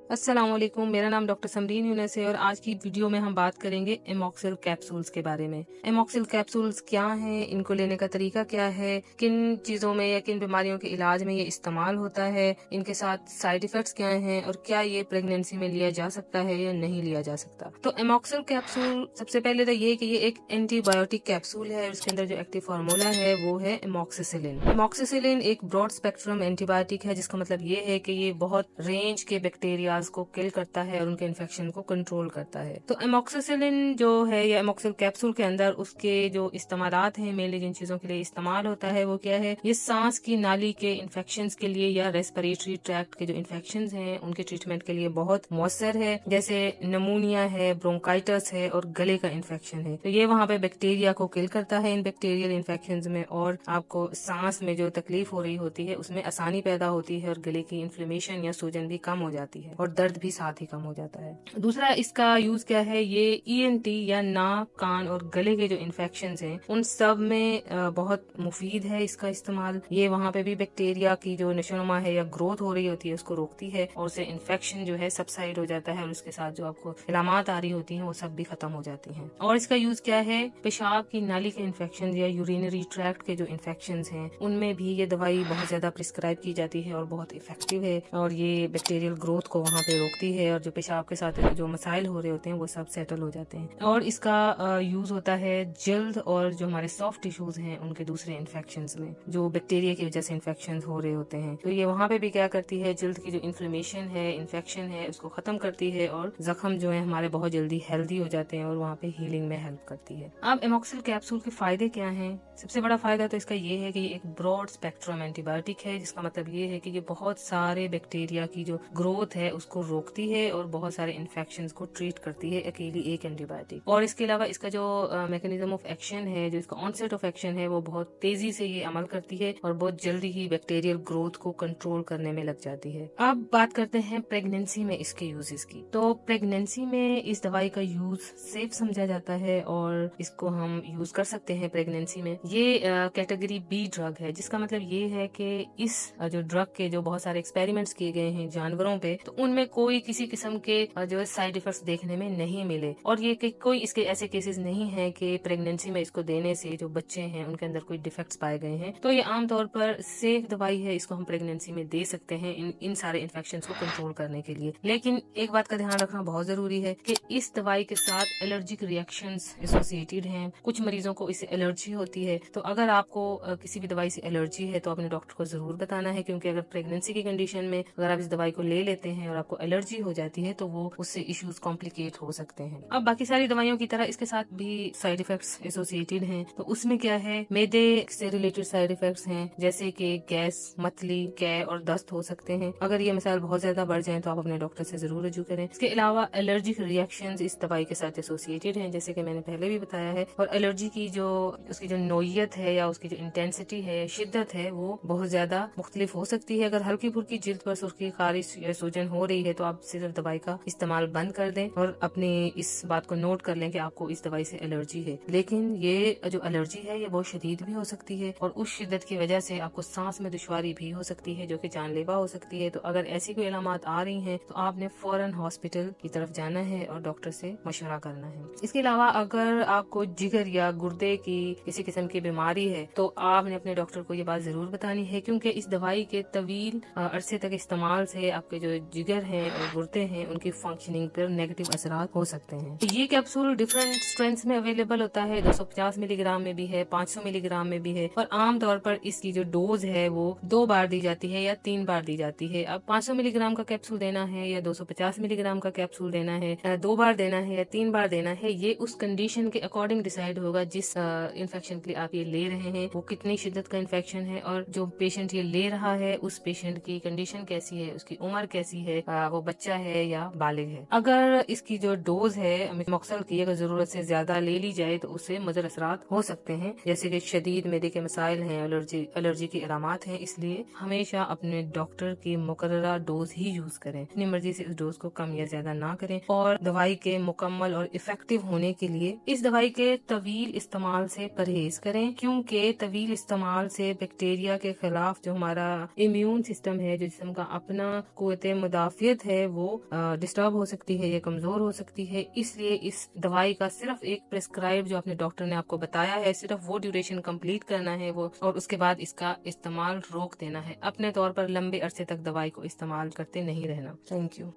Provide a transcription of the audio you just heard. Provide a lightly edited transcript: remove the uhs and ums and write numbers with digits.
अस्सलाम वालेकुम। मेरा नाम डॉक्टर समरीन यूनस है और आज की वीडियो में हम बात करेंगे एमॉक्सिल कैप्सूल्स के बारे में। एमॉक्सिल कैप्सूल्स क्या हैं, इनको लेने का तरीका क्या है, किन चीज़ों में या किन बीमारियों के इलाज में ये इस्तेमाल होता है, इनके साथ साइड इफ़ेक्ट्स क्या हैं और क्या ये प्रेगनेंसी में लिया जा सकता है या नहीं लिया जा सकता। तो एमॉक्सिल कैप्सूल सबसे पहले तो ये कि ये एक एंटीबायोटिक कैप्सूल है और इसके अंदर जो एक्टिव फार्मूला है वो है एमॉक्सिसिलिन। एमॉक्सिसिलिन एक ब्रॉड स्पेक्ट्रम एंटीबायोटिक है, जिसका मतलब ये है कि ये बहुत रेंज के बैक्टीरिया को किल करता है और उनके इन्फेक्शन को कंट्रोल करता है। तो एमॉक्सिसिलिन जो है या एमॉक्सिल कैप्सूल के अंदर उसके जो इस्तेमालात हैं, मेनली जिन चीजों के लिए इस्तेमाल होता है वो क्या है, ये सांस की नाली के इन्फेक्शंस के लिए या रेस्पिरेटरी ट्रैक्ट के जो इन्फेक्शंस हैं उनके ट्रीटमेंट के लिए बहुत मौसर है। जैसे नमूनिया है, ब्रोंकाइटिस है और गले का इन्फेक्शन है, तो ये वहाँ पे बैक्टीरिया को किल करता है इन बैक्टीरियल इन्फेक्शंस में, और आपको सांस में जो तकलीफ हो रही होती है उसमें आसानी पैदा होती है और गले की इन्फ्लेमेशन या सूजन भी कम हो जाती है और दर्द भी साथ ही कम हो जाता है। दूसरा इसका यूज क्या है, ये ईएनटी या नाक, कान और गले के जो इन्फेक्शंस हैं उन सब में बहुत मुफीद है इसका इस्तेमाल। ये वहाँ पे भी बैक्टीरिया की जो नशोनुमा है या ग्रोथ हो रही होती है उसको रोकती है और उससे इन्फेक्शन जो है सबसाइड हो जाता है और उसके साथ जो आपको इलामात आ रही होती हैं वो सब भी खत्म हो जाती हैं। और इसका यूज क्या है, पेशाब की नाली के इन्फेक्शन या यूरिनरी ट्रैक्ट के जो इन्फेक्शन हैं उनमें भी ये दवाई बहुत ज्यादा प्रिस्क्राइब की जाती है और बहुत इफेक्टिव है और ये बैक्टीरियल ग्रोथ को वहाँ पे रोकती है और जो पेशाब के साथ जो मसाइल हो रहे होते हैं वो सब सेटल हो जाते हैं। और इसका यूज होता है जल्द और जो हमारे सॉफ्ट टिश्यूज हैं उनके दूसरे इन्फेक्शंस में, जो बैक्टीरिया की वजह से इन्फेक्शन हो रहे होते हैं। तो ये वहाँ पे भी क्या करती है, जल्द की जो इन्फ्लेमेशन है, इन्फेक्शन है, उसको खत्म करती है और जख्म जो है हमारे बहुत जल्दी हेल्दी हो जाते हैं और वहाँ पे हीलिंग में हेल्प करती है। अब एमॉक्सिल कैप्सूल के फायदे क्या हैं? सबसे बड़ा फायदा तो इसका ये है कि ये एक ब्रॉड स्पेक्ट्रम एंटीबायोटिक है, जिसका मतलब ये है कि ये बहुत सारे बैक्टीरिया की जो ग्रोथ है उसको रोकती है और बहुत सारे इन्फेक्शंस को ट्रीट करती है अकेली एक एंटीबायोटिक। और इसके अलावा इसका जो मैकेनिज्म ऑफ एक्शन है, जो इसका ऑनसेट ऑफ एक्शन है, वो बहुत तेजी से ये अमल करती है और बहुत जल्दी ही बैक्टीरियल ग्रोथ को कंट्रोल करने में लग जाती है। अब बात करते हैं प्रेगनेंसी में इसके यूजेस की। तो प्रेगनेंसी में इस दवाई का यूज सेफ समझा जाता है और इसको हम यूज कर सकते हैं प्रेगनेंसी में। ये कैटेगरी बी ड्रग है, जिसका मतलब ये है कि इस जो ड्रग के जो बहुत सारे एक्सपेरिमेंट्स किए गए हैं जानवरों पे, तो उनमें कोई किसी किस्म के जो साइड इफेक्ट्स देखने में नहीं मिले और ये कोई इसके ऐसे केसेस नहीं है कि प्रेगनेंसी में इसको देने से जो बच्चे हैं उनके अंदर कोई डिफेक्ट्स पाए गए हैं। तो ये आमतौर पर सेफ दवाई है, इसको हम प्रेगनेंसी में दे सकते हैं इन सारे इन्फेक्शन को कंट्रोल करने के लिए। लेकिन एक बात का ध्यान रखना बहुत जरूरी है कि इस दवाई के साथ एलर्जिक रिएक्शंस एसोसिएटेड हैं। कुछ मरीजों को इससे एलर्जी होती है, तो अगर आपको किसी भी दवाई से एलर्जी है तो अपने डॉक्टर को जरूर बताना है, क्योंकि अगर प्रेगनेंसी की कंडीशन में अगर आप इस दवाई को ले लेते हैं और आपको एलर्जी हो जाती है तो वो उससे इश्यूज कॉम्प्लिकेट हो सकते हैं। अब बाकी सारी दवाइयों की तरह इसके साथ भी साइड इफेक्ट्स एसोसिएटेड हैं। तो उसमें क्या है, मैदे से रिलेटेड साइड इफेक्ट्स हैं, जैसे कि गैस, मतली, कै और दस्त हो सकते हैं। अगर ये मसाइल बहुत ज्यादा बढ़ जाएं तो आप अपने डॉक्टर से जरूर रजू करें। इसके अलावा एलर्जिक रिएक्शंस इस दवाई के साथ एसोसिएटेड हैं, जैसे कि मैंने पहले भी बताया है। और एलर्जी की जो उसकी जो नोयत है या उसकी जो इंटेंसिटी है, शिद्दत है, वो बहुत ज्यादा मुख्तलिफ हो सकती है। अगर हल्की फुल्की जिल्द पर सुर्खी, खारिश या सूजन हो रही है तो आप सिर्फ दवाई का इस्तेमाल बंद कर दें और अपनी इस बात को नोट कर लें कि आपको इस दवाई से एलर्जी है। लेकिन ये जो एलर्जी है ये बहुत शदीद भी हो सकती है और उस शिद्दत की वजह से आपको सांस में दुश्वारी भी हो सकती है, जो कि जानलेवा हो सकती है। तो अगर ऐसी कोई अलामत आ रही हैं तो आपने फौरन हॉस्पिटल की तरफ जाना है और डॉक्टर से मशवरा करना है। इसके अलावा अगर आपको जिगर या गुर्दे की किसी किस्म की बीमारी है तो आपने अपने डॉक्टर को ये बात जरूर बतानी है, क्योंकि इस दवाई के तवील अरसे तक इस्तेमाल से आपके जो जिगर हैं और गुर्दे हैं उनकी फंक्शनिंग पर नेगेटिव असरात हो सकते हैं। तो ये कैप्सूल डिफरेंट स्ट्रेंथ्स में अवेलेबल होता है, 250 मिलीग्राम में भी है, 500 मिलीग्राम में भी है और आमतौर पर इसकी जो डोज है वो 2 बार दी जाती है या 3 बार दी जाती है। अब 500 मिलीग्राम का कैप्सूल देना है या 250 मिलीग्राम का कैप्सूल देना है, 2 बार देना है या 3 बार देना है, ये उस कंडीशन के अकॉर्डिंग डिसाइड होगा जिस इन्फेक्शन के लिए आप ये ले रहे हैं, वो कितनी शिद्दत का इन्फेक्शन है और जो पेशेंट ये ले रहा है उस पेशेंट की कंडीशन कैसी है, उसकी उम्र कैसी है, वो बच्चा है या बालिग है। अगर इसकी जो डोज है एमॉक्सिल की अगर जरूरत से ज्यादा ले ली जाए तो उससे मुज़र असरात हो सकते हैं, जैसे कि शदीद मैदे के मसाइल हैं, एलर्जी की अलामात हैं। इसलिए हमेशा अपने डॉक्टर की मुकर्ररा डोज ही यूज करें, अपनी मर्जी से इस डोज को कम या ज्यादा ना करें। और दवाई के मुकम्मल और इफेक्टिव होने के लिए इस दवाई के तवील इस्तेमाल से परहेज करें, क्योंकि तवील इस्तेमाल से बैक्टीरिया के खिलाफ जो हमारा इम्यून सिस्टम है, जो जिस्म का अपना कुव्वत कैफियत है वो डिस्टर्ब हो सकती है या कमजोर हो सकती है। इसलिए इस दवाई का सिर्फ एक प्रिस्क्राइब जो अपने डॉक्टर ने आपको बताया है, सिर्फ वो ड्यूरेशन कंप्लीट करना है वो, और उसके बाद इसका इस्तेमाल रोक देना है। अपने तौर पर लंबे अरसे तक दवाई को इस्तेमाल करते नहीं रहना। Thank you.